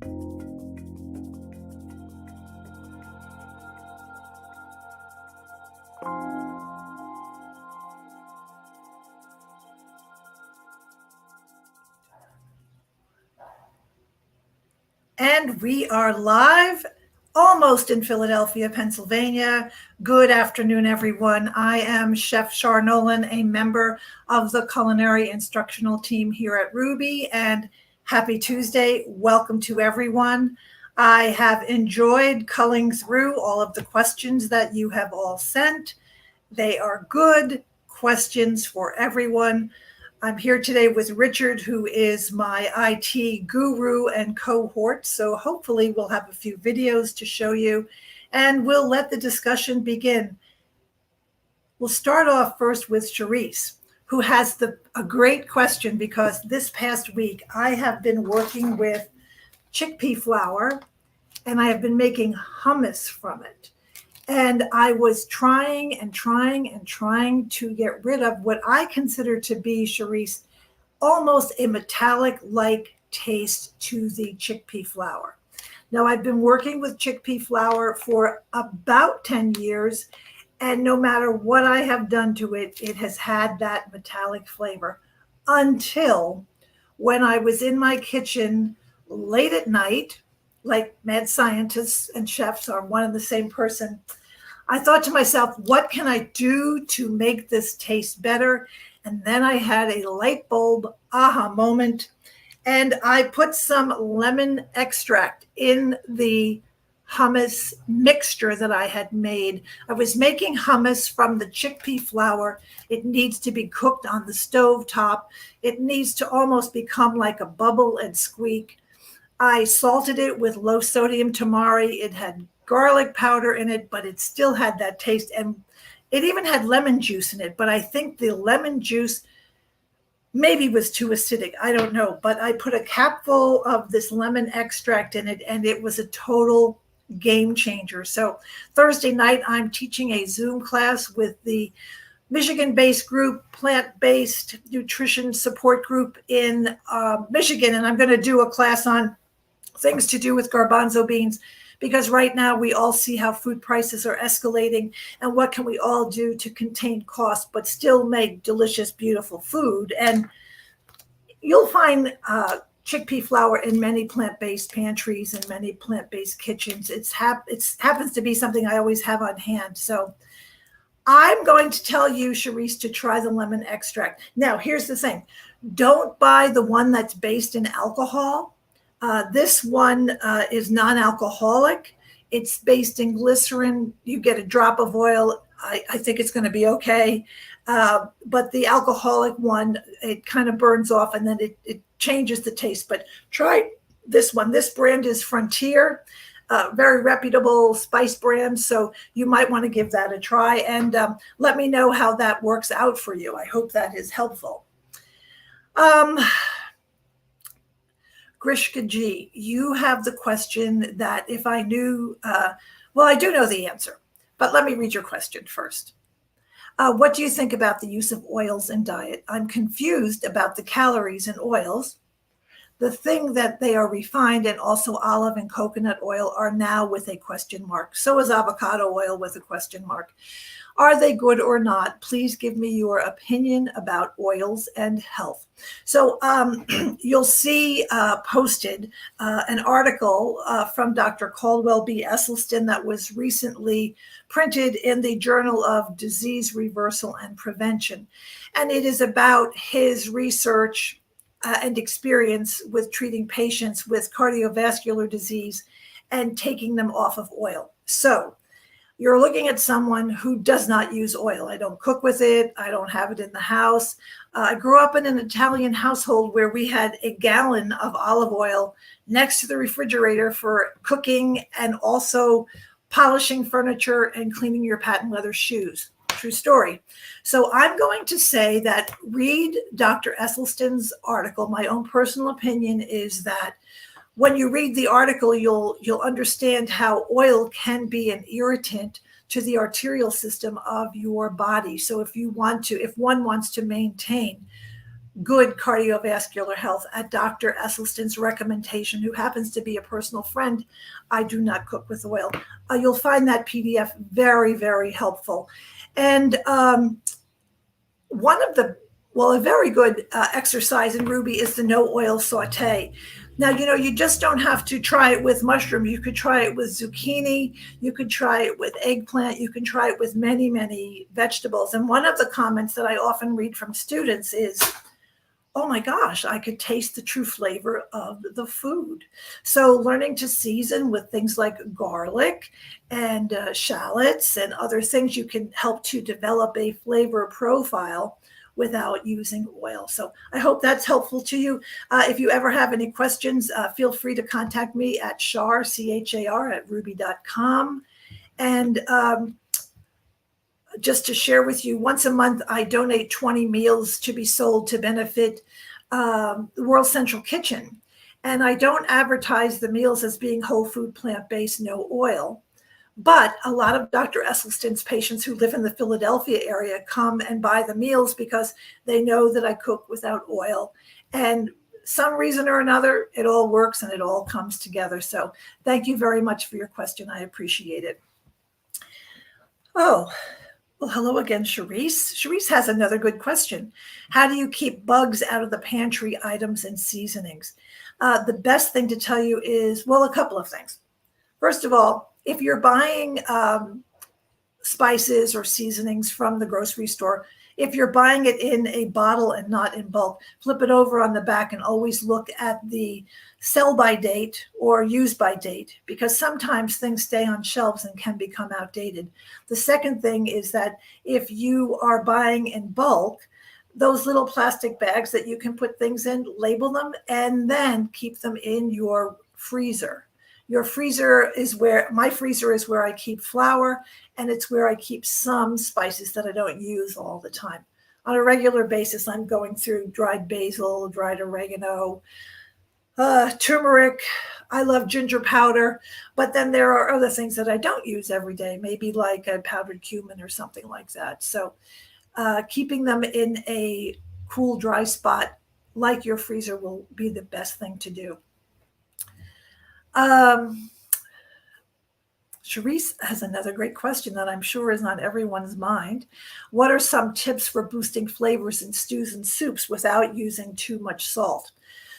And we are live almost in Philadelphia, Pennsylvania. Good afternoon, everyone. I am Chef Char Nolan, a member of the culinary instructional team here at Ruby, and happy Tuesday. Welcome to everyone. I have enjoyed culling through all of the questions that you have all sent. They are good questions for everyone. I'm here today with Richard, who is my IT guru and cohort. So hopefully we'll have a few videos to show you, and we'll let the discussion begin. We'll start off first with Charisse, who has a great question, because this past week I have been working with chickpea flour and I have been making hummus from it. And I was trying to get rid of what I consider to be, Charisse, almost a metallic-like taste to the chickpea flour. Now, I've been working with chickpea flour for about 10 years, and no matter what I have done to it, it has had that metallic flavor until when I was in my kitchen late at night, like mad scientists and chefs are one and the same person. I thought to myself, what can I do to make this taste better? And then I had a light bulb aha moment, and I put some lemon extract in the hummus mixture that I had made. I was making hummus from the chickpea flour. It needs to be cooked on the stove top. It needs to almost become like a bubble and squeak. I salted it with low sodium tamari. It had garlic powder in it, but it still had that taste. And it even had lemon juice in it. But I think the lemon juice maybe was too acidic. I don't know. But I put a capful of this lemon extract in it, and it was a total game changer. So Thursday night, I'm teaching a Zoom class with the Michigan-based group, plant-based nutrition support group in Michigan. And I'm going to do a class on things to do with garbanzo beans, because right now we all see how food prices are escalating, and what can we all do to contain costs but still make delicious, beautiful food. And you'll find chickpea flour in many plant-based pantries and many plant-based kitchens. It happens to be something I always have on hand. So I'm going to tell you, Charisse, to try the lemon extract. Now, here's the thing. Don't buy the one that's based in alcohol. This one is non-alcoholic. It's based in glycerin. You get a drop of oil. I think it's going to be okay. But the alcoholic one, it kind of burns off, and then it changes the taste. But try this one. This brand is Frontier, very reputable spice brand. So you might want to give that a try, and let me know how that works out for you. I hope that is helpful. Grishka G, you have the question that if I knew, well, I do know the answer, but let me read your question first. What do you think about the use of oils in diet? I'm confused about the calories in oils. The thing that they are refined, and also olive and coconut oil, are now with a question mark. So is avocado oil with a question mark. Are they good or not? Please give me your opinion about oils and health. So you'll see posted an article from Dr. Caldwell B. Esselstyn that was recently printed in the Journal of Disease Reversal and Prevention. And it is about his research and experience with treating patients with cardiovascular disease and taking them off of oil. So you're looking at someone who does not use oil. I don't cook with it. I don't have it in the house. I grew up in an Italian household where we had a gallon of olive oil next to the refrigerator for cooking and also polishing furniture and cleaning your patent leather shoes. True story. So I'm going to say that read Dr. Esselstyn's article. My own personal opinion is that when you read the article, you'll understand how oil can be an irritant to the arterial system of your body. So if one wants to maintain good cardiovascular health at Dr. Esselstyn's recommendation, who happens to be a personal friend. I do not cook with oil. You'll find that PDF very, very helpful. And a very good exercise in Ruby is the no oil saute. Now, you just don't have to try it with mushroom. You could try it with zucchini. You could try it with eggplant. You can try it with many, many vegetables. And one of the comments that I often read from students is, oh my gosh, I could taste the true flavor of the food. So learning to season with things like garlic and shallots and other things, you can help to develop a flavor profile without using oil. So I hope that's helpful to you. If you ever have any questions, feel free to contact me at Char, CHAR, at ruby.com. And just to share with you, once a month, I donate 20 meals to be sold to benefit the World Central Kitchen. And I don't advertise the meals as being whole food, plant-based, no oil. But a lot of Dr. Esselstyn's patients who live in the Philadelphia area come and buy the meals because they know that I cook without oil. And some reason or another, it all works and it all comes together. So thank you very much for your question. I appreciate it. Oh, well, hello again, Charisse. Charisse has another good question. How do you keep bugs out of the pantry items and seasonings? The best thing to tell you is, well, a couple of things. First of all, if you're buying spices or seasonings from the grocery store, if you're buying it in a bottle and not in bulk, flip it over on the back and always look at the sell by date or use by date, because sometimes things stay on shelves and can become outdated. The second thing is that if you are buying in bulk, those little plastic bags that you can put things in, label them, and then keep them in your freezer. Your freezer is my freezer is where I keep flour, and it's where I keep some spices that I don't use all the time. On a regular basis, I'm going through dried basil, dried oregano, turmeric. I love ginger powder, but then there are other things that I don't use every day, maybe like a powdered cumin or something like that. So keeping them in a cool, dry spot like your freezer will be the best thing to do. Charisse has another great question that I'm sure is on everyone's mind. What are some tips for boosting flavors in stews and soups without using too much salt?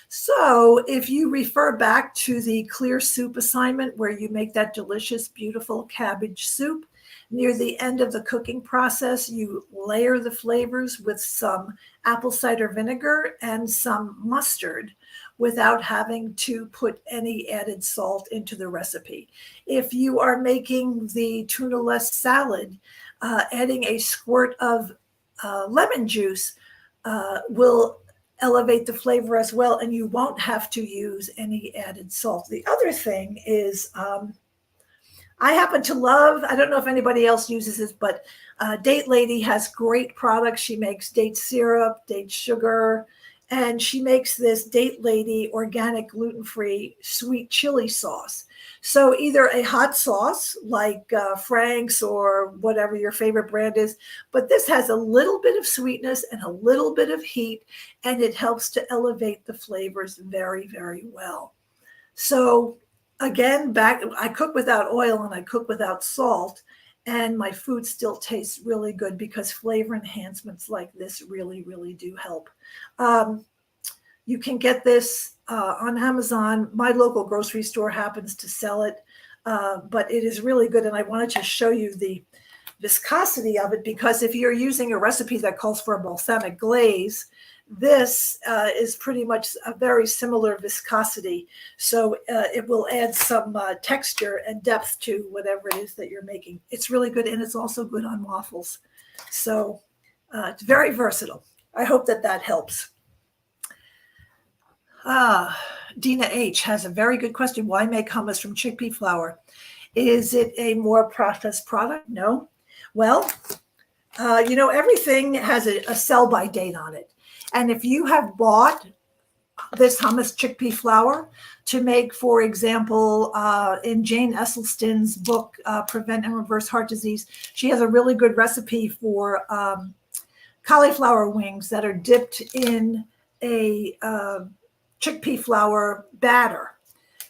So if you refer back to the clear soup assignment where you make that delicious, beautiful cabbage soup, near the end of the cooking process, you layer the flavors with some apple cider vinegar and some mustard without having to put any added salt into the recipe. If you are making the tuna-less salad, adding a squirt of lemon juice will elevate the flavor as well, and you won't have to use any added salt. The other thing is, I happen to love, I don't know if anybody else uses this, but Date Lady has great products. She makes date syrup, date sugar, and she makes this Date Lady organic gluten-free sweet chili sauce. So either a hot sauce like Frank's or whatever your favorite brand is, but this has a little bit of sweetness and a little bit of heat, and it helps to elevate the flavors very, very well. So again, I cook without oil and I cook without salt, and my food still tastes really good because flavor enhancements like this really, really do help. You can get this on Amazon. My local grocery store happens to sell it, but it is really good. And I wanted to show you the viscosity of it, because if you're using a recipe that calls for a balsamic glaze, this is pretty much a very similar viscosity. So it will add some texture and depth to whatever it is that you're making. It's really good, and it's also good on waffles. So it's very versatile. I hope that helps. Dina H. has a very good question. Why make hummus from chickpea flour? Is it a more processed product? No. Well, everything has a sell-by date on it. And if you have bought this hummus chickpea flour to make, for example, in Jane Esselstyn's book, Prevent and Reverse Heart Disease, she has a really good recipe for cauliflower wings that are dipped in a chickpea flour batter.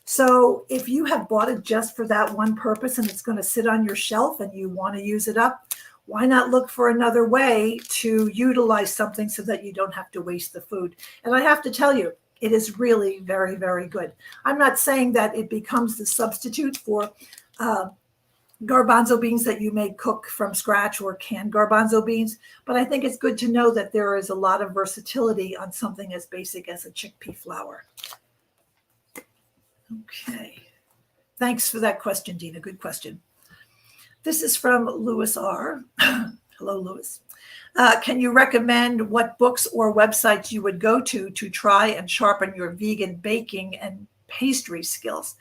So if you have bought it just for that one purpose and it's going to sit on your shelf and you want to use it up, why not look for another way to utilize something so that you don't have to waste the food? And I have to tell you, it is really very, very good. I'm not saying that it becomes the substitute for garbanzo beans that you may cook from scratch or canned garbanzo beans, but I think it's good to know that there is a lot of versatility on something as basic as a chickpea flour. Okay. Thanks for that question, Dina. Good question. This is from Lewis R. Hello, Lewis. Can you recommend what books or websites you would go to try and sharpen your vegan baking and pastry skills?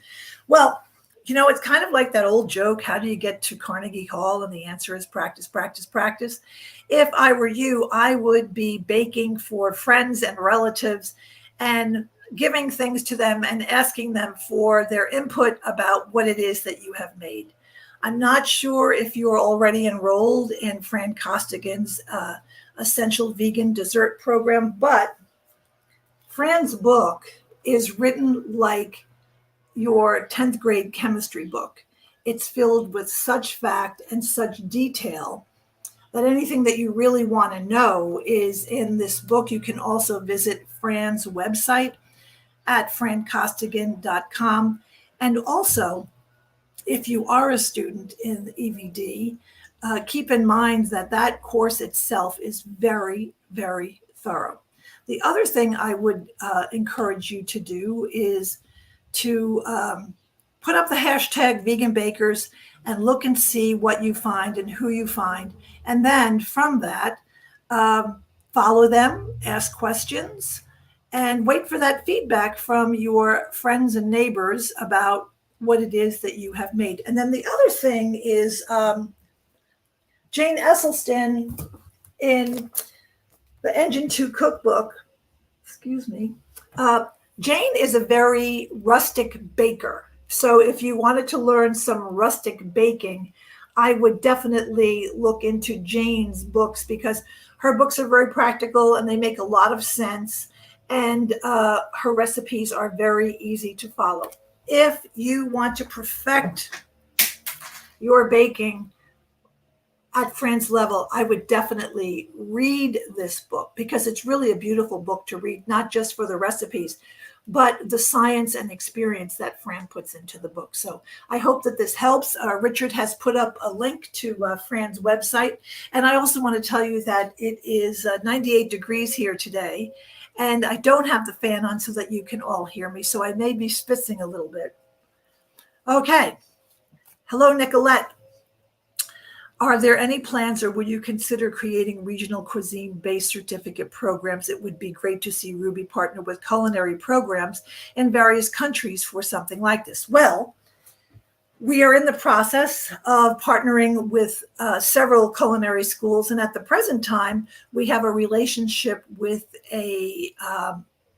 Well, it's kind of like that old joke, how do you get to Carnegie Hall? And the answer is practice, practice, practice. If I were you, I would be baking for friends and relatives and giving things to them and asking them for their input about what it is that you have made. I'm not sure if you're already enrolled in Fran Costigan's Essential Vegan Dessert Program, but Fran's book is written like your 10th grade chemistry book. It's filled with such fact and such detail that anything that you really want to know is in this book. You can also visit Fran's website at francostigan.com. And also, if you are a student in the EVD, keep in mind that that course itself is very, very thorough. The other thing I would encourage you to do is to put up the hashtag vegan bakers and look and see what you find and who you find. And then from that, follow them, ask questions, and wait for that feedback from your friends and neighbors about what it is that you have made. And then the other thing is Jane Esselstyn in the Engine 2 cookbook, Jane is a very rustic baker. So if you wanted to learn some rustic baking, I would definitely look into Jane's books because her books are very practical and they make a lot of sense. And her recipes are very easy to follow. If you want to perfect your baking at Fran's level, I would definitely read this book because it's really a beautiful book to read, not just for the recipes, but the science and experience that Fran puts into the book. So I hope that this helps. Richard has put up a link to Fran's website. And I also want to tell you that it is 98 degrees here today. And I don't have the fan on so that you can all hear me. So I may be spitzing a little bit. Okay. Hello, Nicolette. Are there any plans or would you consider creating regional cuisine-based certificate programs? It would be great to see Ruby partner with culinary programs in various countries for something like this. Well, we are in the process of partnering with several culinary schools. And at the present time, we have a relationship with a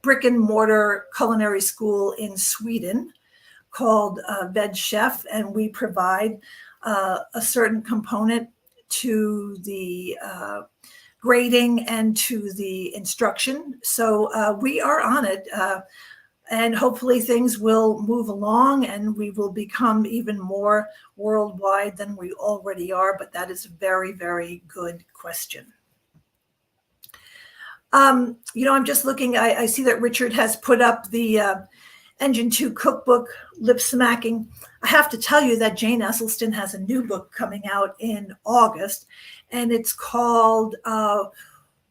brick and mortar culinary school in Sweden called Veg Chef. And we provide a certain component to the grading and to the instruction. So we are on it. And hopefully things will move along and we will become even more worldwide than we already are. But that is a very, very good question. I'm just looking, I see that Richard has put up the Engine 2 cookbook, Lip Smacking. I have to tell you that Jane Esselstyn has a new book coming out in August, and it's called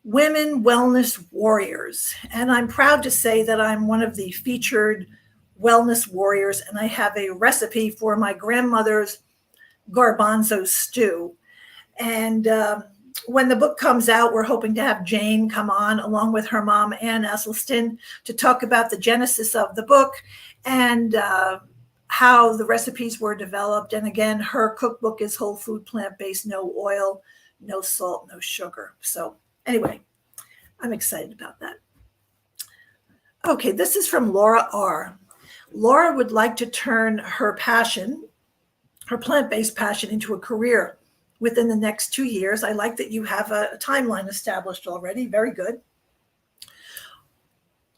Women Wellness Warriors. And I'm proud to say that I'm one of the featured wellness warriors, and I have a recipe for my grandmother's garbanzo stew. And when the book comes out, we're hoping to have Jane come on along with her mom, Ann Esselstyn, to talk about the genesis of the book and how the recipes were developed. And again, her cookbook is whole food, plant-based, no oil, no salt, no sugar. So anyway, I'm excited about that. Okay, this is from Laura R. Laura would like to turn her passion, her plant-based passion, into a career within the next 2 years. I like that you have a timeline established already. Very good.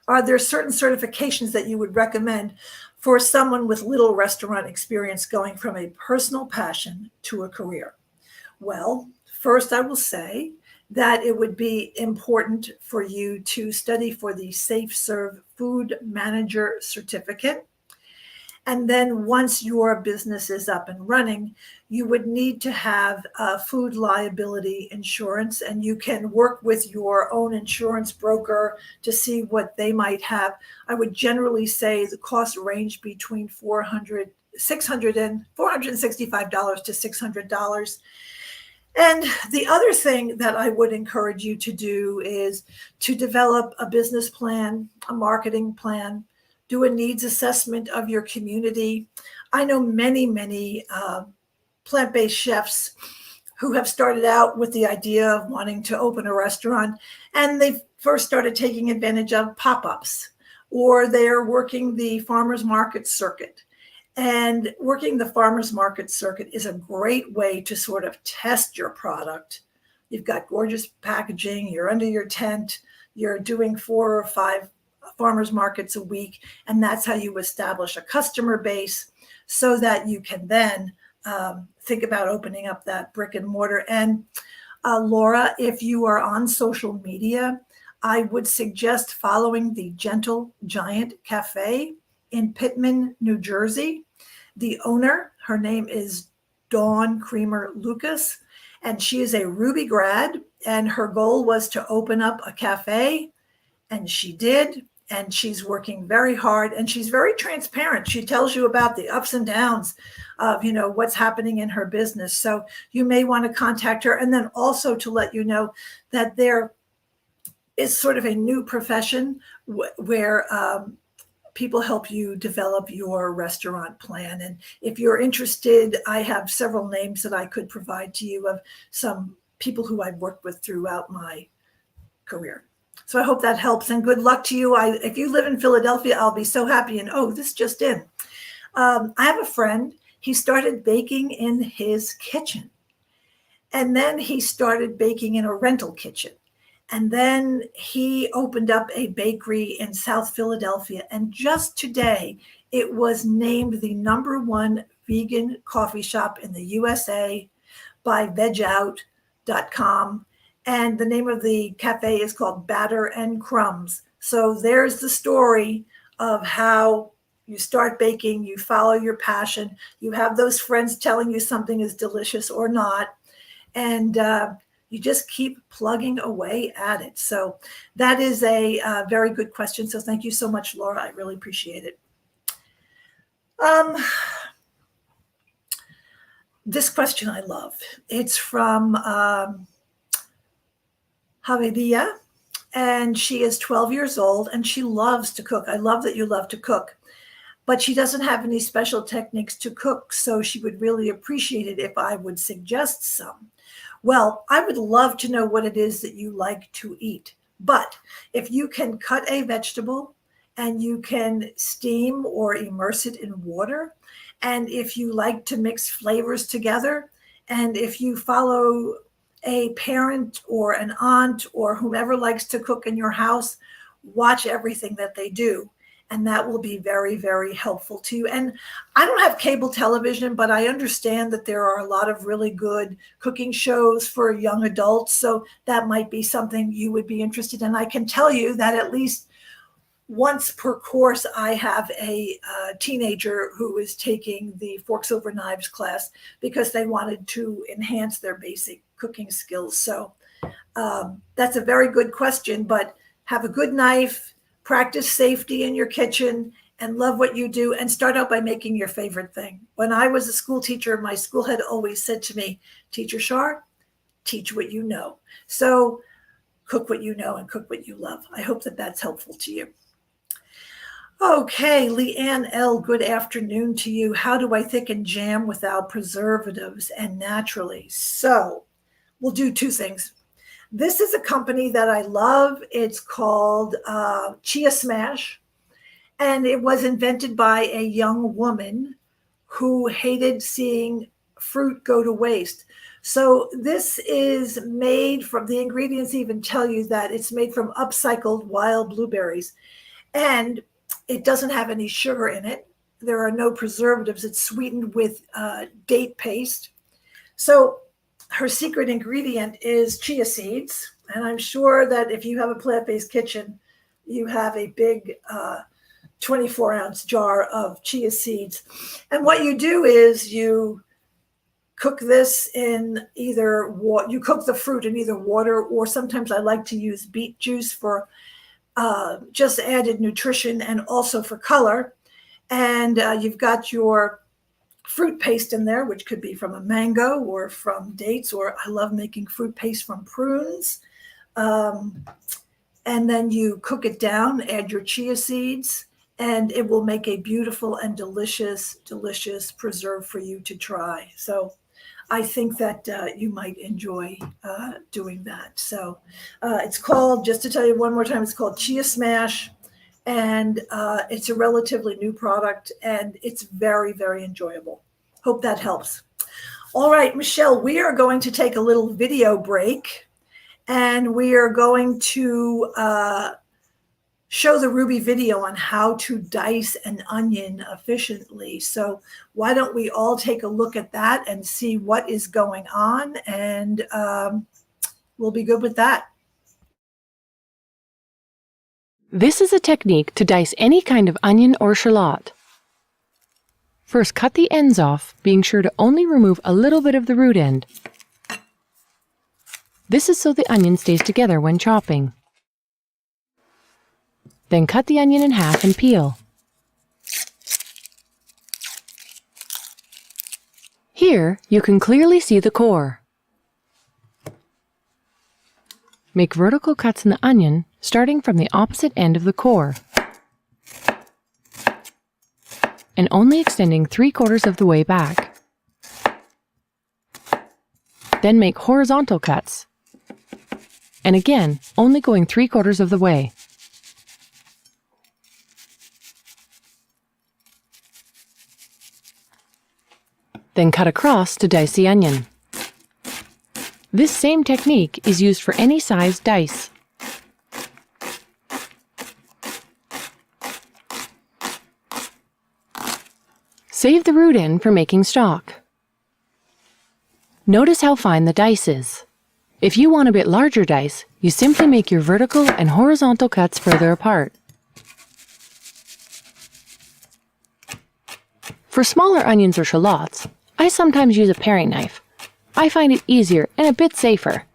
Are there certain certifications that you would recommend for someone with little restaurant experience going from a personal passion to a career? Well, first, I will say that it would be important for you to study for the Safe Serve Food Manager certificate. And then once your business is up and running, you would need to have food liability insurance, and you can work with your own insurance broker to see what they might have. I would generally say the costs range between $465 to $600. And the other thing that I would encourage you to do is to develop a business plan, a marketing plan, do a needs assessment of your community. I know many plant-based chefs who have started out with the idea of wanting to open a restaurant, and they first started taking advantage of pop-ups, or they're working the farmers market circuit. And working the farmers market circuit is a great way to sort of test your product. You've got gorgeous packaging, you're under your tent, you're doing 4 or 5 farmers markets a week, and that's how you establish a customer base so that you can then think about opening up that brick and mortar. And Laura, if you are on social media, I would suggest following the Gentle Giant Cafe in Pittman, New Jersey. The owner, her name is Dawn Creamer Lucas, and she is a Ruby grad, and her goal was to open up a cafe, and she did, and she's working very hard, and she's very transparent. She tells you about the ups and downs of, what's happening in her business. So you may want to contact her, and then also to let you know that there is sort of a new profession where people help you develop your restaurant plan. And if you're interested, I have several names that I could provide to you of some people who I've worked with throughout my career. So I hope that helps, and good luck to you. If you live in Philadelphia, I'll be so happy. And this just in. I have a friend, he started baking in his kitchen. And then he started baking in a rental kitchen. And then he opened up a bakery in South Philadelphia. And just today, it was named the #1 vegan coffee shop in the USA by vegout.com. And the name of the cafe is called Batter and Crumbs. So there's the story of how you start baking, you follow your passion, you have those friends telling you something is delicious or not. And you just keep plugging away at it. So that is a very good question. So thank you so much, Laura. I really appreciate it. This question I love. It's from Javidia, and she is 12 years old, and she loves to cook. I love that you love to cook. But she doesn't have any special techniques to cook, so she would really appreciate it if I would suggest some. Well, I would love to know what it is that you like to eat. But if you can cut a vegetable and you can steam or immerse it in water, and if you like to mix flavors together, and if you follow a parent or an aunt or whomever likes to cook in your house, watch everything that they do. And that will be very, very helpful to you. And I don't have cable television, but I understand that there are a lot of really good cooking shows for young adults. So that might be something you would be interested in. I can tell you that at least once per course, I have a teenager who is taking the Forks Over Knives class because they wanted to enhance their basic cooking skills. So that's a very good question, but have a good knife, practice safety in your kitchen, and love what you do, and start out by making your favorite thing. When I was a school teacher, my school had always said to me, Teacher Char, teach what you know. So cook what you know and cook what you love. I hope that that's helpful to you. Okay, Leanne L., good afternoon to you. How do I thicken jam without preservatives and naturally? So we'll do 2 things. This is a company that I love. It's called Chia Smash, and it was invented by a young woman who hated seeing fruit go to waste. So this is made from, the ingredients even tell you that it's made from upcycled wild blueberries. And it doesn't have any sugar in it. There are no preservatives. It's sweetened with date paste. So her secret ingredient is chia seeds. And I'm sure that if you have a plant-based kitchen, you have a big 24-ounce jar of chia seeds. And what you do is you cook this in either you cook the fruit in either water, or sometimes I like to use beet juice for just added nutrition and also for color. And you've got your fruit paste in there, which could be from a mango or from dates, or I love making fruit paste from prunes. And then you cook it down, add your chia seeds, and it will make a beautiful and delicious, delicious preserve for you to try. So I think that you might enjoy doing that. So it's called, just to tell you one more time, it's called Chia Smash. And it's a relatively new product, and it's very, very enjoyable. Hope that helps. All right, Michelle, we are going to take a little video break, and we are going to show the Ruby video on how to dice an onion efficiently. So why don't we all take a look at that and see what is going on, and we'll be good with that. This is a technique to dice any kind of onion or shallot. First, cut the ends off, being sure to only remove a little bit of the root end. This is so the onion stays together when chopping. Then cut the onion in half and peel. Here, you can clearly see the core. Make vertical cuts in the onion, starting from the opposite end of the core, and only extending 3/4 of the way back. Then make horizontal cuts, and again, only going 3/4 of the way. Then cut across to dice the onion. This same technique is used for any size dice. Save the root end for making stock. Notice how fine the dice is. If you want a bit larger dice, you simply make your vertical and horizontal cuts further apart. For smaller onions or shallots, I sometimes use a paring knife. I find it easier and a bit safer.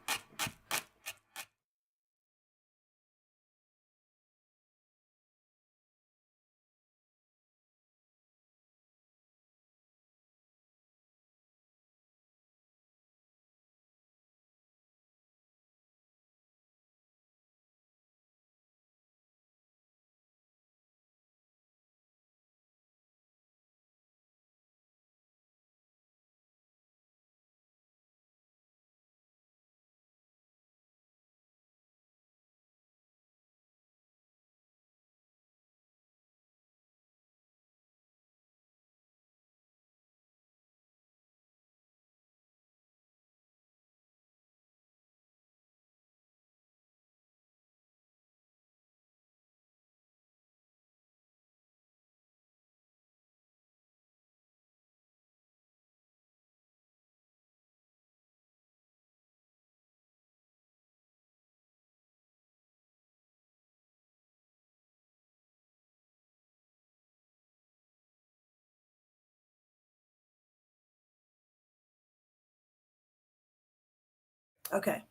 Okay.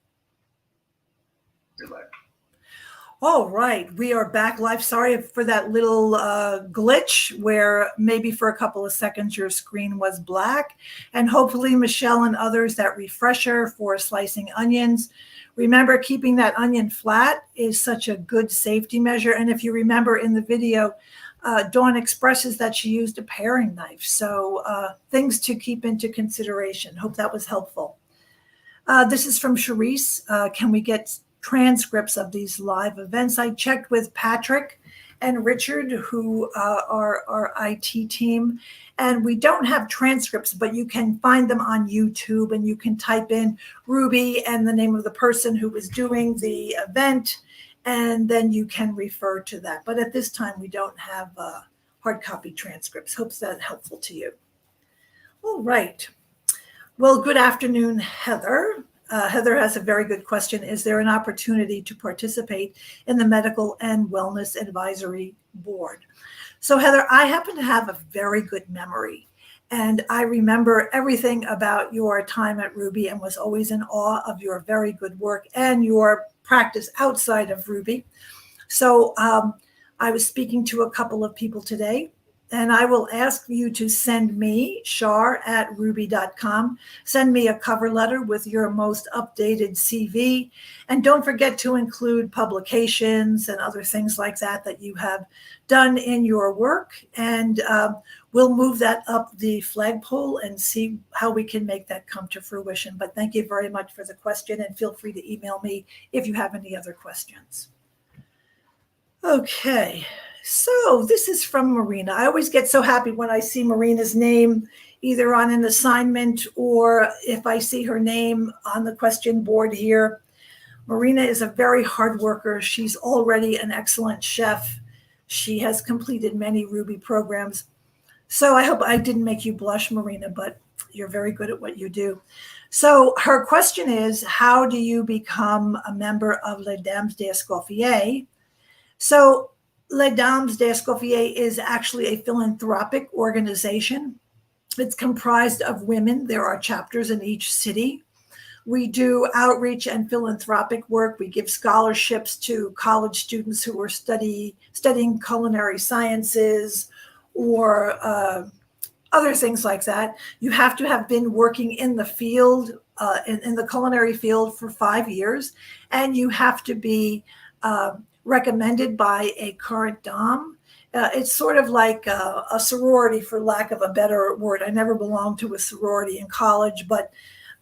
All right, we are back live. Sorry for that little glitch where maybe for a couple of seconds your screen was black. And hopefully, Michelle and others, that refresher for slicing onions. Remember, keeping that onion flat is such a good safety measure. And if you remember in the video, Dawn expresses that she used a paring knife. So things to keep into consideration. Hope that was helpful. This is from Charisse. Can we get transcripts of these live events? I checked with Patrick and Richard, who are our IT team, and we don't have transcripts, but you can find them on YouTube, and you can type in Ruby and the name of the person who was doing the event, and then you can refer to that. But at this time, we don't have hard copy transcripts. Hope that's helpful to you. All right. Well, good afternoon, Heather. Heather has a very good question. Is there an opportunity to participate in the Medical and Wellness Advisory Board? So, Heather, I happen to have a very good memory, and I remember everything about your time at Ruby and was always in awe of your very good work and your practice outside of Ruby. So I was speaking to a couple of people today, and I will ask you to send me, char@ruby.com, send me a cover letter with your most updated CV. And don't forget to include publications and other things like that that you have done in your work. And we'll move that up the flagpole and see how we can make that come to fruition. But thank you very much for the question, and feel free to email me if you have any other questions. Okay, so this is from Marina. I always get so happy when I see Marina's name either on an assignment or if I see her name on the question board here. Marina is a very hard worker. She's already an excellent chef. She has completed many Ruby programs. So I hope I didn't make you blush, Marina, but you're very good at what you do. So her question is, how do you become a member of Les Dames Diascoffier? So Les Dames Diascoffier is actually a philanthropic organization. It's comprised of women. There are chapters in each city. We do outreach and philanthropic work. We give scholarships to college students who are studying culinary sciences or other things like that. You have to have been working in the field, in the culinary field for 5 years, and you have to be recommended by a current dom. It's sort of like a sorority, for lack of a better word. I never belonged to a sorority in college, but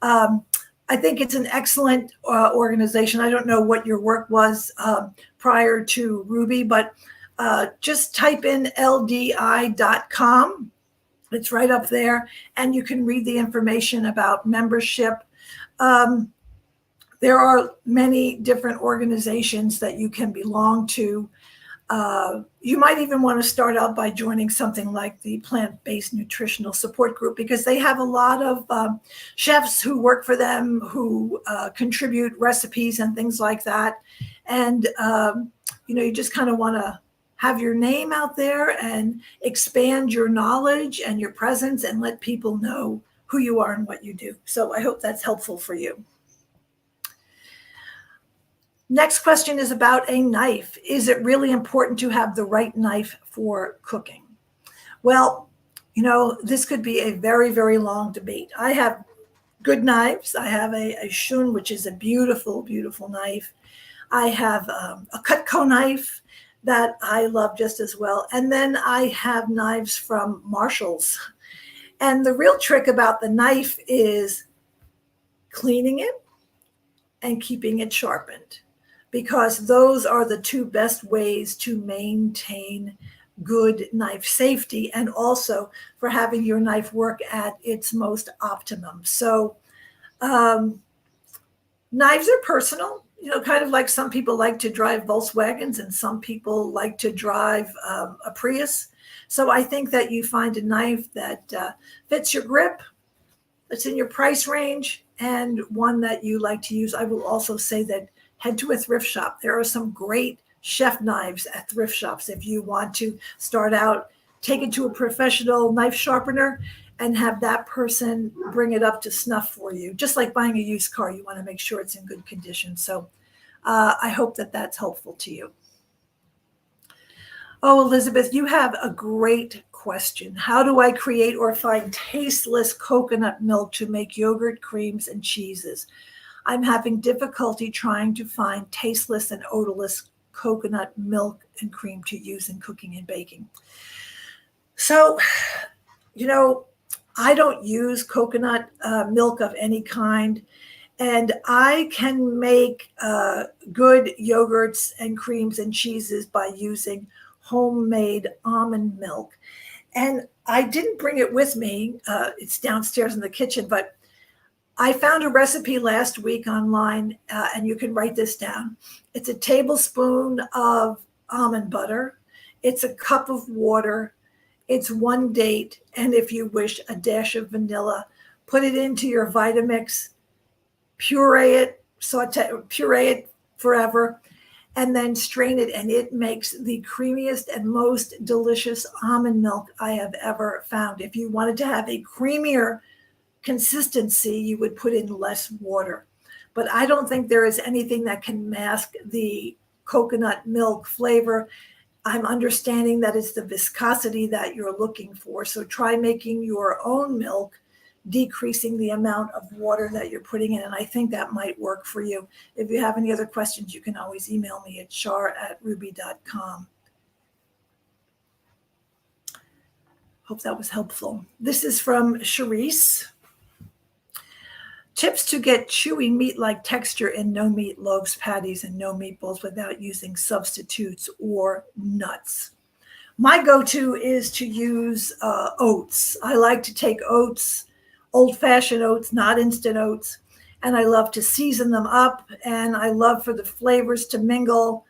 I think it's an excellent organization. I don't know what your work was prior to Ruby, but just type in ldi.com. It's right up there, and you can read the information about membership. There are many different organizations that you can belong to. You might even want to start out by joining something like the Plant-Based Nutritional Support Group, because they have a lot of chefs who work for them, who contribute recipes and things like that. And, you just kind of want to have your name out there and expand your knowledge and your presence and let people know who you are and what you do. So I hope that's helpful for you. Next question is about a knife. Is it really important to have the right knife for cooking? Well, this could be a very, very long debate. I have good knives. I have a Shun, which is a beautiful, beautiful knife. I have a Cutco knife that I love just as well. And then I have knives from Marshall's. And the real trick about the knife is cleaning it and keeping it sharpened, because those are the two best ways to maintain good knife safety and also for having your knife work at its most optimum. So knives are personal, kind of like some people like to drive Volkswagens and some people like to drive a Prius. So I think that you find a knife that fits your grip, that's in your price range, and one that you like to use. I will also say that head to a thrift shop. There are some great chef knives at thrift shops. If you want to start out, take it to a professional knife sharpener and have that person bring it up to snuff for you. Just like buying a used car, you want to make sure it's in good condition. So I hope that that's helpful to you. Oh, Elizabeth, you have a great question. How do I create or find tasteless coconut milk to make yogurt, creams, and cheeses? I'm having difficulty trying to find tasteless and odorless coconut milk and cream to use in cooking and baking. So, I don't use coconut milk of any kind, and I can make good yogurts and creams and cheeses by using homemade almond milk. And I didn't bring it with me. It's downstairs in the kitchen, but I found a recipe last week online, and you can write this down. It's a tablespoon of almond butter. It's a cup of water. It's 1 date, and if you wish, a dash of vanilla. Put it into your Vitamix, puree it forever, and then strain it, and it makes the creamiest and most delicious almond milk I have ever found. If you wanted to have a creamier consistency, you would put in less water. But I don't think there is anything that can mask the coconut milk flavor. I'm understanding that it's the viscosity that you're looking for. So try making your own milk, decreasing the amount of water that you're putting in. And I think that might work for you. If you have any other questions, you can always email me at char@ruby.com. Hope that was helpful. This is from Charisse. Tips to get chewy meat-like texture in no-meat loaves, patties, and no meatballs without using substitutes or nuts. My go-to is to use oats. I like to take oats, old-fashioned oats, not instant oats, and I love to season them up, and I love for the flavors to mingle.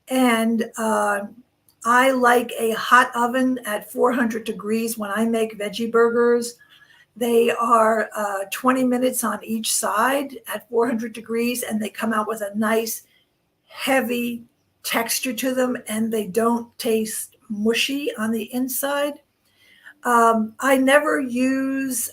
And I like a hot oven at 400 degrees when I make veggie burgers. They are 20 minutes on each side at 400 degrees, and they come out with a nice, heavy texture to them, and they don't taste mushy on the inside. I never use,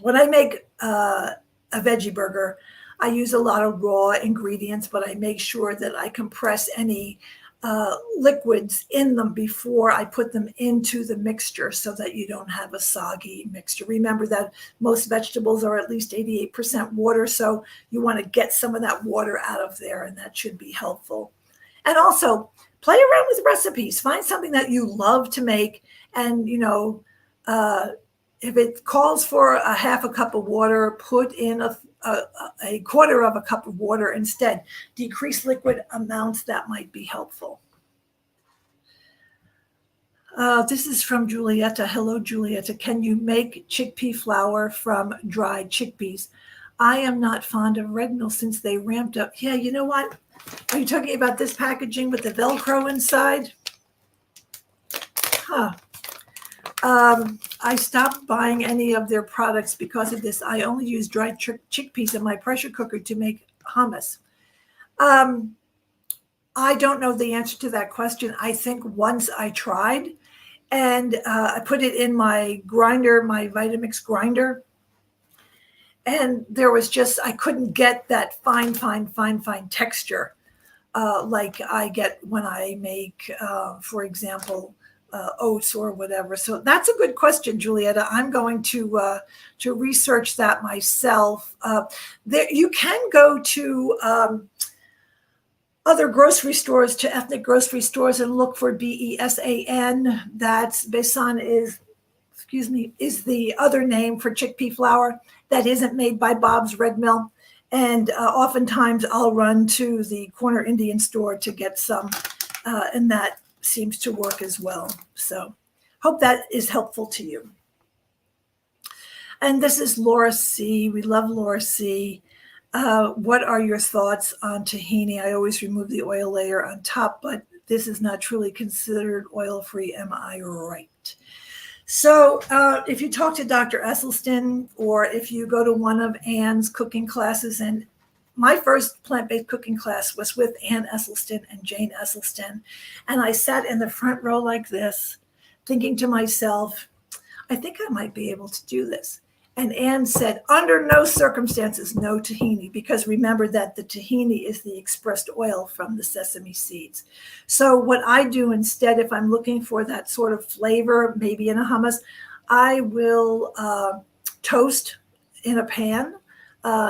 when I make a veggie burger, I use a lot of raw ingredients, but I make sure that I compress any liquids in them before I put them into the mixture so that you don't have a soggy mixture. Remember that most vegetables are at least 88% water, so you want to get some of that water out of there, and that should be helpful. And also, play around with recipes. Find something that you love to make, and, if it calls for a half a cup of water, put in a quarter of a cup of water instead. Decrease liquid amounts, that might be helpful. This is from Julieta. Hello, Julieta. Can you make chickpea flour from dried chickpeas? I am not fond of red mill since they ramped up. Yeah, you know what? Are you talking about this packaging with the Velcro inside? Huh. I stopped buying any of their products because of this. I only use dried chickpeas in my pressure cooker to make hummus. I don't know the answer to that question. I think once I tried, and I put it in my grinder, my Vitamix grinder, and there was just, I couldn't get that fine texture like I get when I make, for example, oats or whatever. So that's a good question, Julieta. I'm going to research that myself. There, you can go to other grocery stores, to ethnic grocery stores, and look for BESAN. That's Besan is the other name for chickpea flour that isn't made by Bob's Red Mill. And oftentimes I'll run to the corner Indian store to get some, and that seems to work as well. So hope that is helpful to you. And this is Laura C. We love Laura C. What are your thoughts on tahini? I always remove the oil layer on top, but this is not truly considered oil-free. Am I right? So if you talk to Dr. Esselstyn, or if you go to one of Anne's cooking classes, and my first plant-based cooking class was with Anne Esselstyn and Jane Esselstyn, and I sat in the front row like this, thinking to myself, I think I might be able to do this. And Anne said, under no circumstances, no tahini, because remember that the tahini is the expressed oil from the sesame seeds. So what I do instead, if I'm looking for that sort of flavor, maybe in a hummus, I will toast in a pan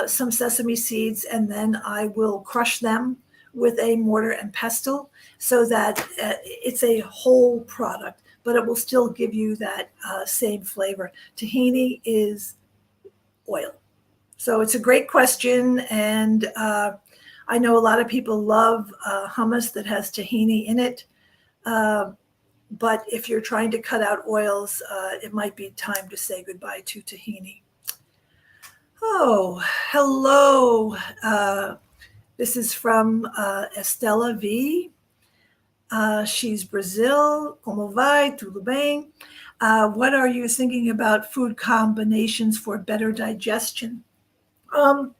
some sesame seeds, and then I will crush them with a mortar and pestle so that it's a whole product, but it will still give you that same flavor. Tahini is oil. So it's a great question, and I know a lot of people love hummus that has tahini in it, but if you're trying to cut out oils, it might be time to say goodbye to tahini. Oh, hello. This is from Estela V. She's Brazil. Como vai? Tudo bem? What are you thinking about food combinations for better digestion? Um,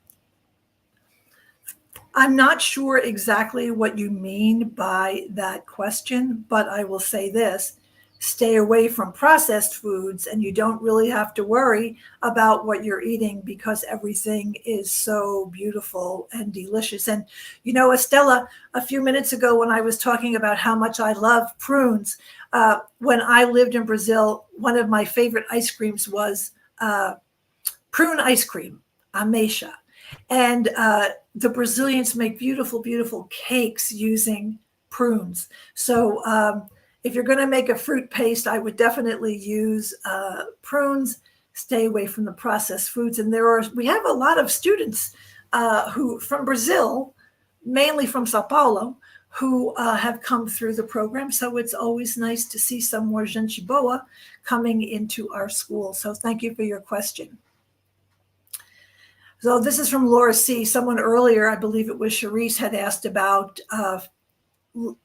I'm not sure exactly what you mean by that question, but I will say this: stay away from processed foods, and you don't really have to worry about what you're eating because everything is so beautiful and delicious. And, Estella, a few minutes ago when I was talking about how much I love prunes, when I lived in Brazil, one of my favorite ice creams was prune ice cream, ameixa. And the Brazilians make beautiful, beautiful cakes using prunes. So if you're going to make a fruit paste, I would definitely use prunes. Stay away from the processed foods. And we have a lot of students who from Brazil, mainly from Sao Paulo, who have come through the program. So it's always nice to see some more gente boa coming into our school. So thank you for your question. So this is from Laura C. Someone earlier, I believe it was Charisse, had asked about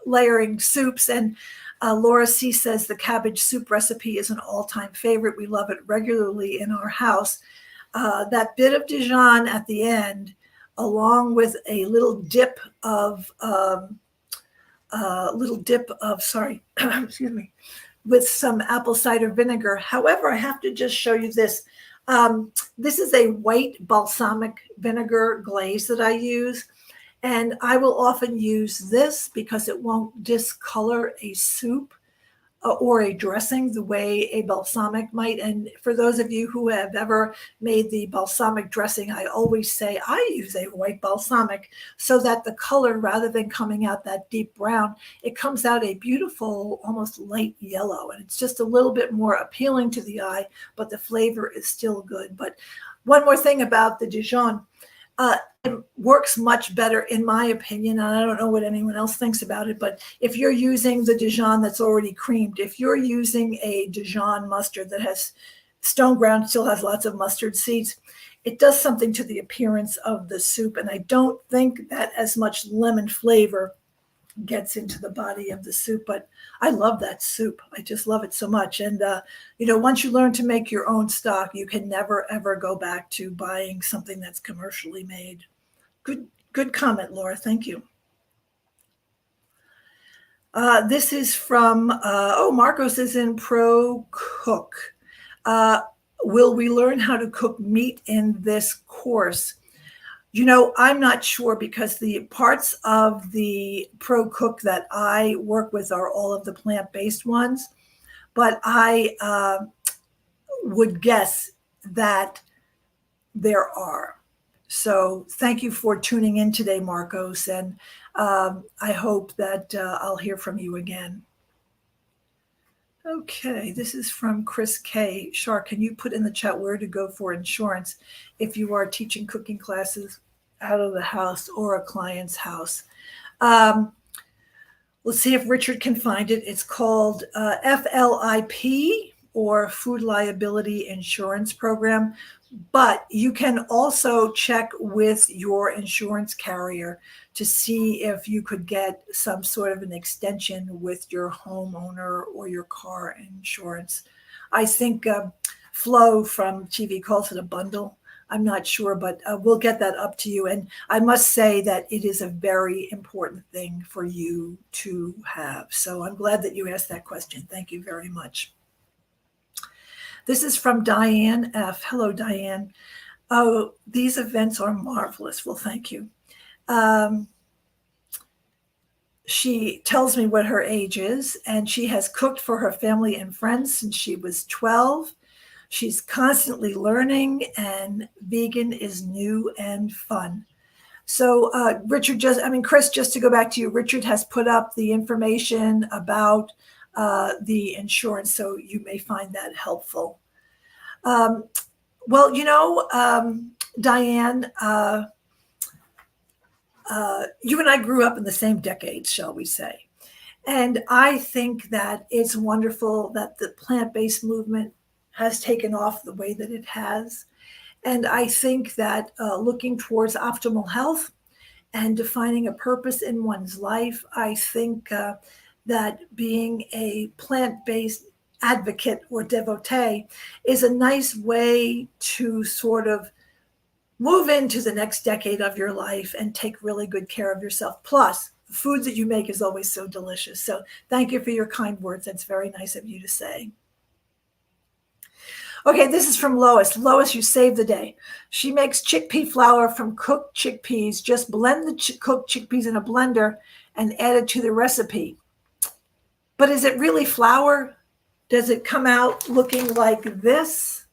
layering soups. And Laura C. says the cabbage soup recipe is an all-time favorite. We love it regularly in our house. That bit of Dijon at the end, along with a little dip of, sorry, excuse me, with some apple cider vinegar. However, I have to just show you this. This is a white balsamic vinegar glaze that I use. And I will often use this because it won't discolor a soup or a dressing the way a balsamic might. And for those of you who have ever made the balsamic dressing, I always say I use a white balsamic so that the color, rather than coming out that deep brown, it comes out a beautiful, almost light yellow. And it's just a little bit more appealing to the eye, but the flavor is still good. But one more thing about the Dijon. It works much better, in my opinion. And I don't know what anyone else thinks about it, but if you're using the Dijon that's already creamed, if you're using a Dijon mustard that has stone ground, still has lots of mustard seeds, it does something to the appearance of the soup. And I don't think that as much lemon flavor gets into the body of the soup, but I love that soup. I just love it so much. And once you learn to make your own stock, you can never ever go back to buying something that's commercially made. Good comment, Laura. Thank you. This is from Marcos is in Pro Cook. Will we learn how to cook meat in this course? I'm not sure because the parts of the Pro Cook that I work with are all of the plant-based ones, but I would guess that there are. So thank you for tuning in today, Marcos, and I hope that I'll hear from you again. Okay, this is from Chris K. Char, can you put in the chat where to go for insurance if you are teaching cooking classes out of the house or a client's house? Let's see if Richard can find it. It's called FLIP, or Food Liability Insurance Program. But you can also check with your insurance carrier to see if you could get some sort of an extension with your homeowner or your car insurance. I think Flo from TV calls it a bundle. I'm not sure, but we'll get that up to you. And I must say that it is a very important thing for you to have. So I'm glad that you asked that question. Thank you very much. This is from Diane F. Hello, Diane. Oh, these events are marvelous. Well, thank you. She tells me what her age is, and she has cooked for her family and friends since she was 12. She's constantly learning, and vegan is new and fun. So Chris, just to go back to you, Richard has put up the information about the insurance, so you may find that helpful. Diane, you and I grew up in the same decades, shall we say. And I think that it's wonderful that the plant-based movement has taken off the way that it has. And I think that looking towards optimal health and defining a purpose in one's life, I think that being a plant-based advocate or devotee is a nice way to sort of move into the next decade of your life and take really good care of yourself. Plus, the food that you make is always so delicious. So thank you for your kind words. That's very nice of you to say. Okay, this is from Lois. Lois, you saved the day. She makes chickpea flour from cooked chickpeas. Just blend the cooked chickpeas in a blender and add it to the recipe. But is it really flour? Does it come out looking like this?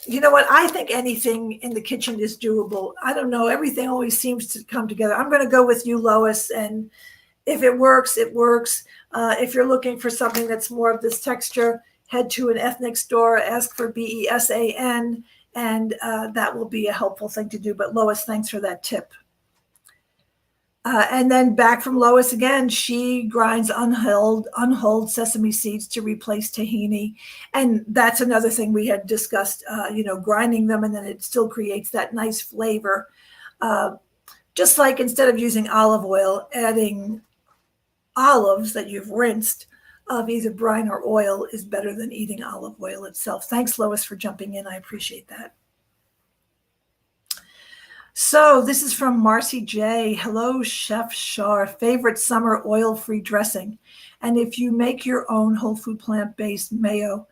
You know what? I think anything in the kitchen is doable. I don't know. Everything always seems to come together. I'm going to go with you, Lois. And if it works, it works. If you're looking for something that's more of this texture, head to an ethnic store, ask for BESAN, and that will be a helpful thing to do. But Lois, thanks for that tip. And then back from Lois again, she grinds unhulled sesame seeds to replace tahini. And that's another thing we had discussed, grinding them, and then it still creates that nice flavor. Just like instead of using olive oil, adding olives that you've rinsed of either brine or oil is better than eating olive oil itself. Thanks, Lois, for jumping in. I appreciate that. So this is from Marcy J. Hello, Chef Char. Favorite summer oil-free dressing. And if you make your own whole food plant-based mayo,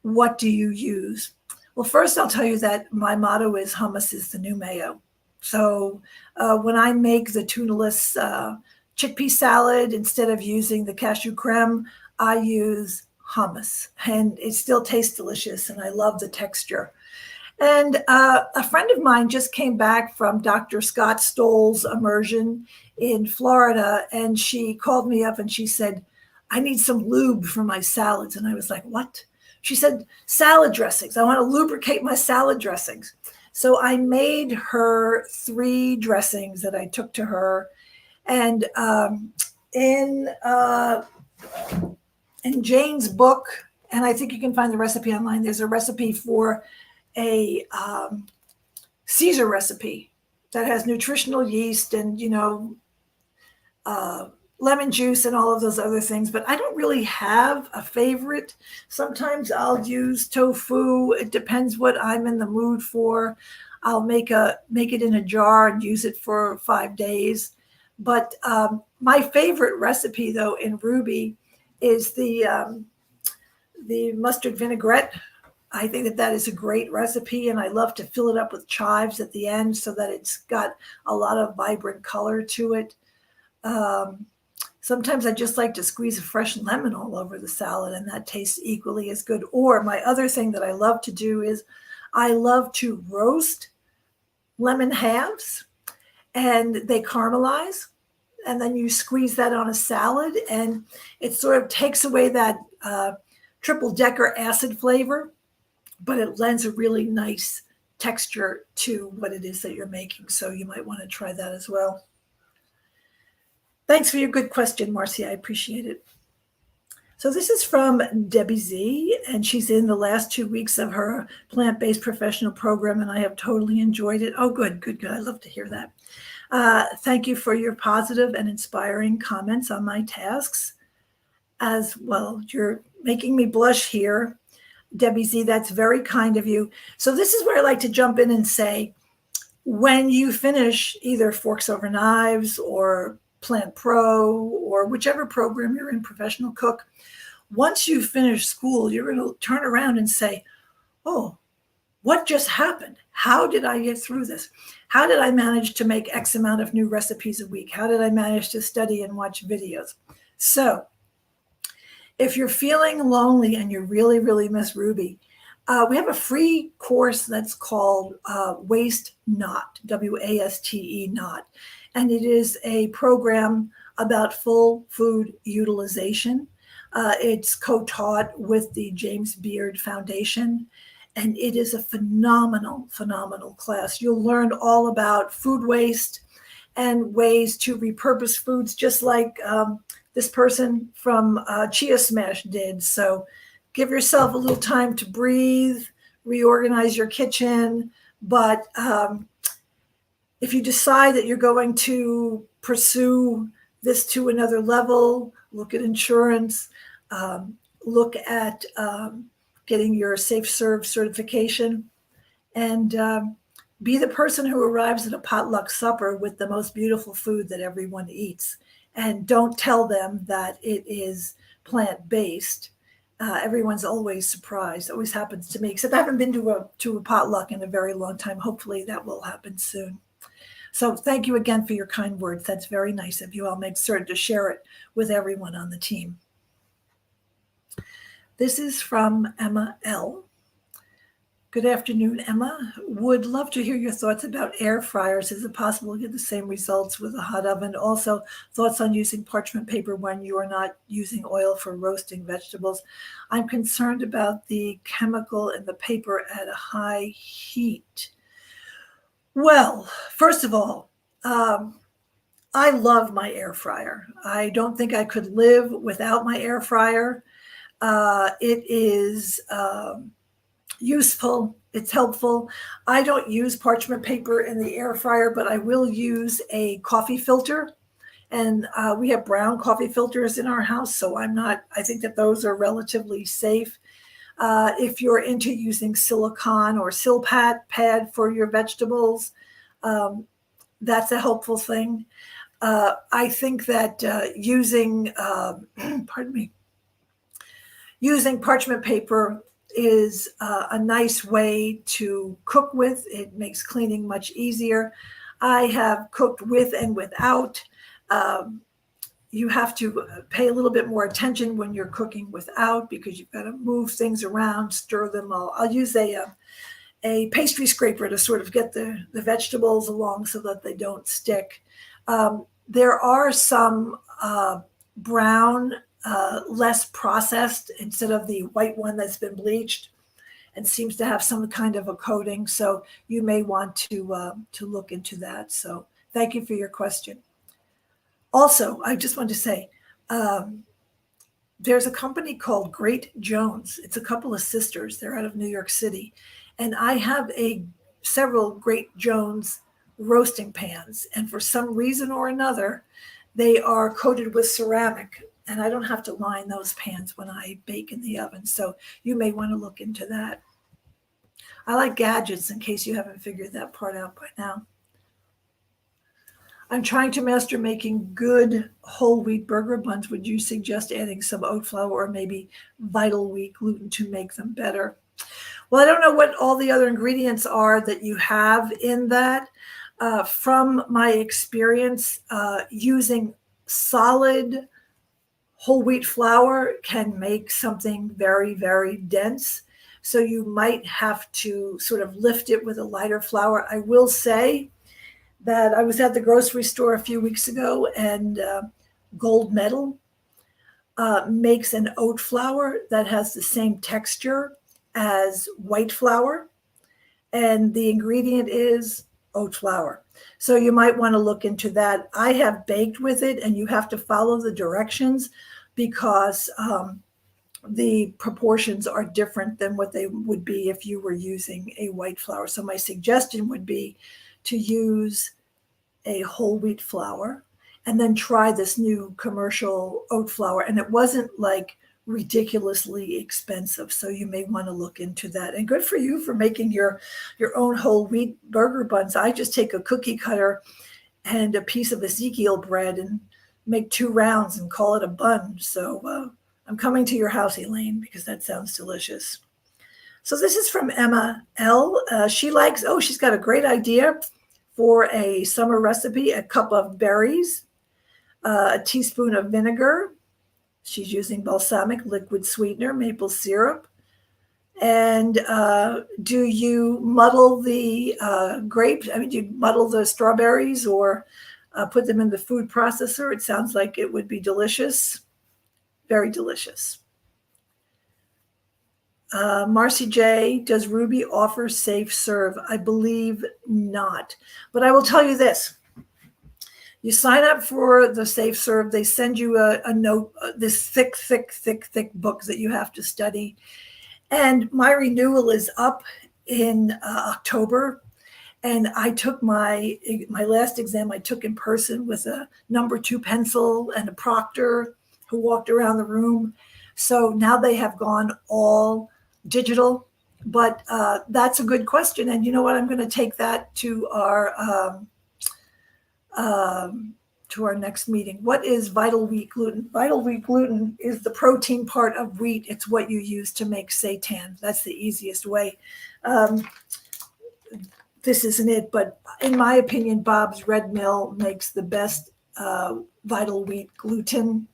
what do you use? Well, first I'll tell you that my motto is hummus is the new mayo. So when I make the tunaless chickpea salad, instead of using the cashew creme, I use hummus. And it still tastes delicious, and I love the texture. And a friend of mine just came back from Dr. Scott Stoll's immersion in Florida, and she called me up and she said, I need some lube for my salads. And I was like, what? She said, salad dressings. I want to lubricate my salad dressings. So I made her 3 dressings that I took to her. And in Jane's book, and I think you can find the recipe online, there's a recipe for a Caesar recipe that has nutritional yeast and, lemon juice and all of those other things. But I don't really have a favorite. Sometimes I'll use tofu. It depends what I'm in the mood for. I'll make it in a jar and use it for 5 days. But my favorite recipe, though, in Ruby is the mustard vinaigrette. I think that is a great recipe, and I love to fill it up with chives at the end so that it's got a lot of vibrant color to it. Sometimes I just like to squeeze a fresh lemon all over the salad, and that tastes equally as good. Or my other thing that I love to do is I love to roast lemon halves, and they caramelize, and then you squeeze that on a salad, and it sort of takes away that triple decker acid flavor, but it lends a really nice texture to what it is that you're making. So you might want to try that as well. Thanks for your good question, Marcy. I appreciate it. So this is from Debbie Z, and she's in the last 2 weeks of her plant-based professional program, and I have totally enjoyed it. Oh, good. I love to hear that. Thank you for your positive and inspiring comments on my tasks as well. You're making me blush here, Debbie Z. That's very kind of you. So this is where I like to jump in and say, when you finish either Forks Over Knives or Plant Pro or whichever program you're in, Professional Cook, once you finish school, you're going to turn around and say, oh, what just happened? How did I get through this? How did I manage to make X amount of new recipes a week? How did I manage to study and watch videos? So if you're feeling lonely and you really, really miss Ruby, we have a free course that's called Waste Not, W-A-S-T-E Not. And it is a program about full food utilization. It's co-taught with the James Beard Foundation. And it is a phenomenal class. You'll learn all about food waste and ways to repurpose foods, just like this person from Chia Smash did. So give yourself a little time to breathe, reorganize your kitchen. But if you decide that you're going to pursue this to another level, look at insurance, look at getting your Safe Serve certification, and be the person who arrives at a potluck supper with the most beautiful food that everyone eats. And don't tell them that it is plant-based. Everyone's always surprised. It always happens to me, except I haven't been to a potluck in a very long time. Hopefully that will happen soon. So thank you again for your kind words. That's very nice of you. I'll make certain to share it with everyone on the team. This is from Emma L. Good afternoon, Emma. Would love to hear your thoughts about air fryers. Is it possible to get the same results with a hot oven? Also, thoughts on using parchment paper when you are not using oil for roasting vegetables. I'm concerned about the chemical in the paper at a high heat. Well, first of all, I love my air fryer. I don't think I could live without my air fryer. It is useful. It's helpful. I don't use parchment paper in the air fryer, but I will use a coffee filter. And we have brown coffee filters in our house, so I think that those are relatively safe. If you're into using silicone or silpat pad for your vegetables, that's a helpful thing. I think that using parchment paper is a nice way to cook with. It makes cleaning much easier. I have cooked with and without. You have to pay a little bit more attention when you're cooking without, because you've got to move things around, stir them all. I'll use a pastry scraper to sort of get the vegetables along so that they don't stick. There are some brown, less processed, instead of the white one that's been bleached and seems to have some kind of a coating. So you may want to look into that. So thank you for your question. Also, I just want to say, there's a company called Great Jones. It's a couple of sisters. They're out of New York City. And I have several Great Jones roasting pans. And for some reason or another, they are coated with ceramic. And I don't have to line those pans when I bake in the oven. So you may want to look into that. I like gadgets, in case you haven't figured that part out by now. I'm trying to master making good whole wheat burger buns. Would you suggest adding some oat flour or maybe vital wheat gluten to make them better? Well, I don't know what all the other ingredients are that you have in that. From my experience, using solid whole wheat flour can make something very, very dense. So you might have to sort of lift it with a lighter flour. I will say that I was at the grocery store a few weeks ago, and Gold Medal makes an oat flour that has the same texture as white flour, and the ingredient is oat flour. So you might want to look into that. I have baked with it, and you have to follow the directions, because the proportions are different than what they would be if you were using a white flour. So my suggestion would be to use a whole wheat flour and then try this new commercial oat flour. And it wasn't like ridiculously expensive. So you may want to look into that. And good for you for making your own whole wheat burger buns. I just take a cookie cutter and a piece of Ezekiel bread and make 2 rounds and call it a bun. So I'm coming to your house, Elaine, because that sounds delicious. So this is from Emma L. She's got a great idea for a summer recipe: a cup of berries, a teaspoon of vinegar. She's using balsamic liquid sweetener, maple syrup. And do you muddle the grapes? Do you muddle the strawberries or put them in the food processor? It sounds like it would be delicious. Very delicious. Marcy J, does Ruby offer safe serve? I believe not. But I will tell you this. You sign up for the Safe Serve. They send you a note, this thick book that you have to study. And my renewal is up in October. And I took my last exam I took in person with a number 2 pencil and a proctor who walked around the room. So now they have gone all digital. But that's a good question. And you know what? I'm going to take that to our next meeting. What is vital wheat gluten? Vital wheat gluten is the protein part of wheat. It's what you use to make seitan. That's the easiest way. This isn't it, but in my opinion, Bob's Red Mill makes the best vital wheat gluten.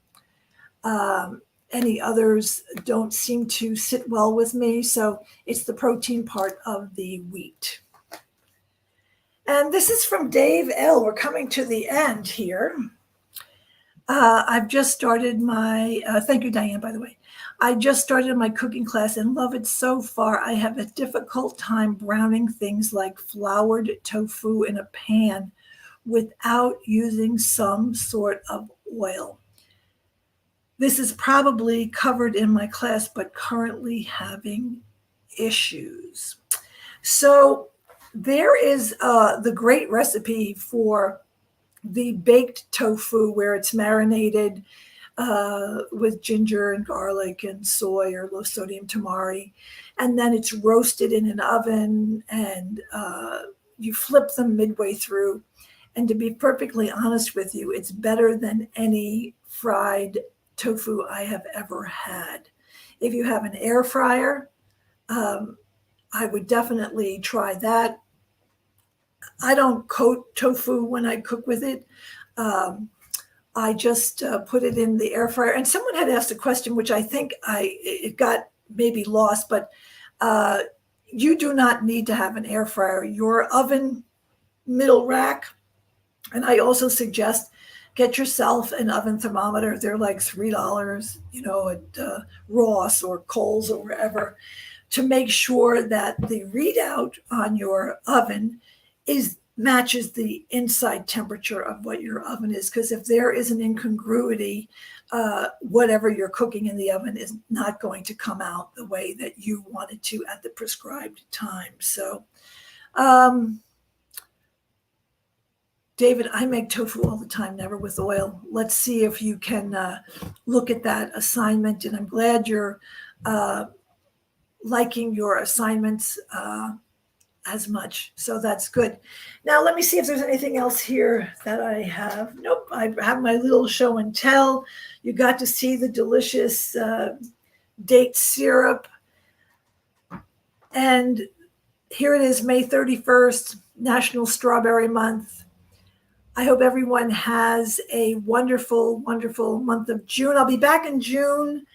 Any others don't seem to sit well with me, so it's the protein part of the wheat. And this is from Dave L. We're coming to the end here. I've just started my, thank you, Diane, by the way. I just started my cooking class and love it so far. I have a difficult time browning things like floured tofu in a pan without using some sort of oil. This is probably covered in my class, but currently having issues. So there is the great recipe for the baked tofu where it's marinated with ginger and garlic and soy or low sodium tamari. And then it's roasted in an oven and you flip them midway through. And to be perfectly honest with you, it's better than any fried tofu I have ever had. If you have an air fryer, I would definitely try that. I don't coat tofu when I cook with it. I just put it in the air fryer. And someone had asked a question, which I think it got maybe lost, but you do not need to have an air fryer. Your oven middle rack, and I also suggest get yourself an oven thermometer. They're like $3, at Ross or Kohl's or wherever, to make sure that the readout on your oven matches the inside temperature of what your oven is. Because if there is an incongruity, whatever you're cooking in the oven is not going to come out the way that you want it to at the prescribed time. So, David, I make tofu all the time, never with oil. Let's see if you can look at that assignment. And I'm glad you're liking your assignments as much. So that's good. Now, let me see if there's anything else here that I have. Nope, I have my little show and tell. You got to see the delicious date syrup. And here it is, May 31st, National Strawberry Month. I hope everyone has a wonderful, wonderful month of June. I'll be back in June,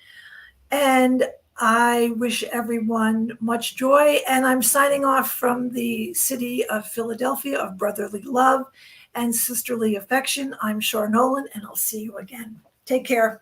and I wish everyone much joy. And I'm signing off from the city of Philadelphia of brotherly love and sisterly affection. I'm Char Nolan, and I'll see you again. Take care.